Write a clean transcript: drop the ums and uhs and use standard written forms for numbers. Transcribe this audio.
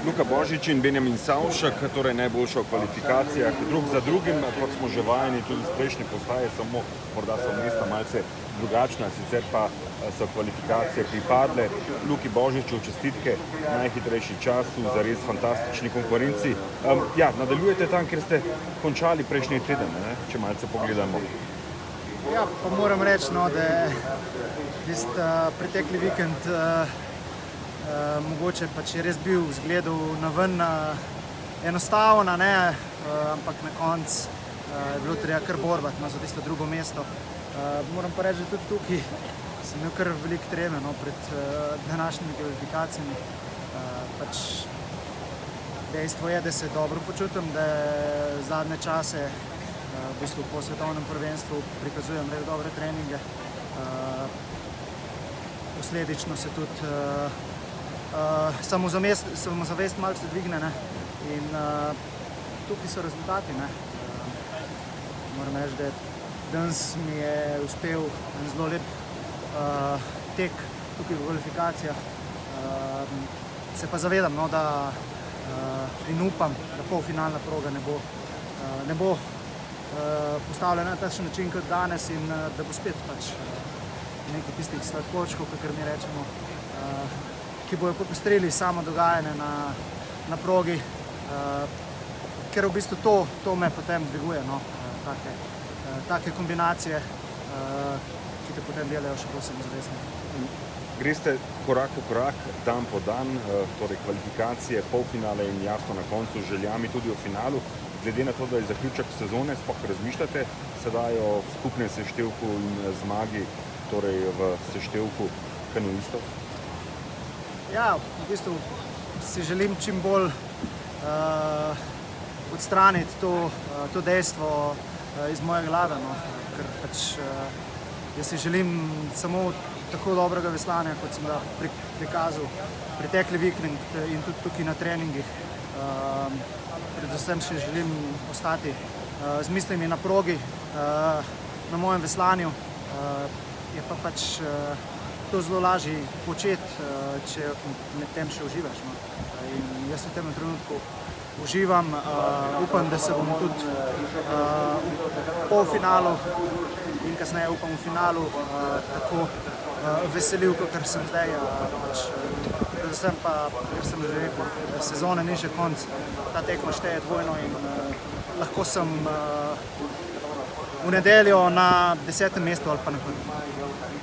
Luka Božič in Benjamin Savšek, torej najboljša v kvalifikacijah, drug za drugim, kot smo že vajeni tudi iz prejšnje postaje, samo morda so mesta malce drugačna, sicer pa so kvalifikacije pripadle Luki Božiču, čestitke, najhitrejši čas v zares fantastični konkurenci. Nadaljujete tam, kjer ste končali prejšnji teden, če malce pogledamo. Ja, pa moram reči, da je pretekli vikend mogoče pač je res bil zgledal naven enostaven, ampak na koncu je bilo treba kar borbati za tisto drugo mesto. Moram pa reči, da tudi tukaj sem imel kar veliko treme pred današnjimi kvalifikacijami. Dejstvo je, da se dobro počutim, da zadnje čase v bistvu po svetovnem prvenstvu prikazujem res dobre treninge. Posledično se tudi samozavest malce dvigne in tukaj so rezultati. Moram reči, da danes mi je uspel en zelo lep tek tukaj v kvalifikacijah. Se pa zavedam, in upam, da polfinalna proga ne bo postavljena na takšen način kot danes in da bo spet nekaj tistih sladkočkov, kakor mi rečemo, ki bojo popestrili samo dogajanje na progi, ker v bistvu to me potem dviguje, take kombinacije, ki te potem delajo še bolj samozavestno. Greste korak po korak, dan po dan, torej kvalifikacije, polfinale in jasno na koncu z željami tudi v finalu. Glede na to, da je zaključek sezone, sploh razmišljate sedaj o skupnem seštevku in zmagi, torej v seštevku kanuistov? Ja, v bistvu si želim čim bolj odstraniti to dejstvo iz moje glave, ker jaz si želim samo tako dobrega veslanja, kot sem ga prikazal pretekli vikend in tudi tukaj na treningih. Predvsem še želim ostati z mislimi na progi, na mojem veslanju. Je pa to zelo lažje početi, če med tem še uživaš. In jaz v tem trenutku uživam, upam, da se bom tudi v polfinalu in kasneje upam v finalu tako veselil, kakor sem zdaj. Predvsem pa, ker sem že rekel, sezone ni še konc, ta tekma šteje dvojno in lahko sem v nedeljo na 10. mestu ali pa na 1.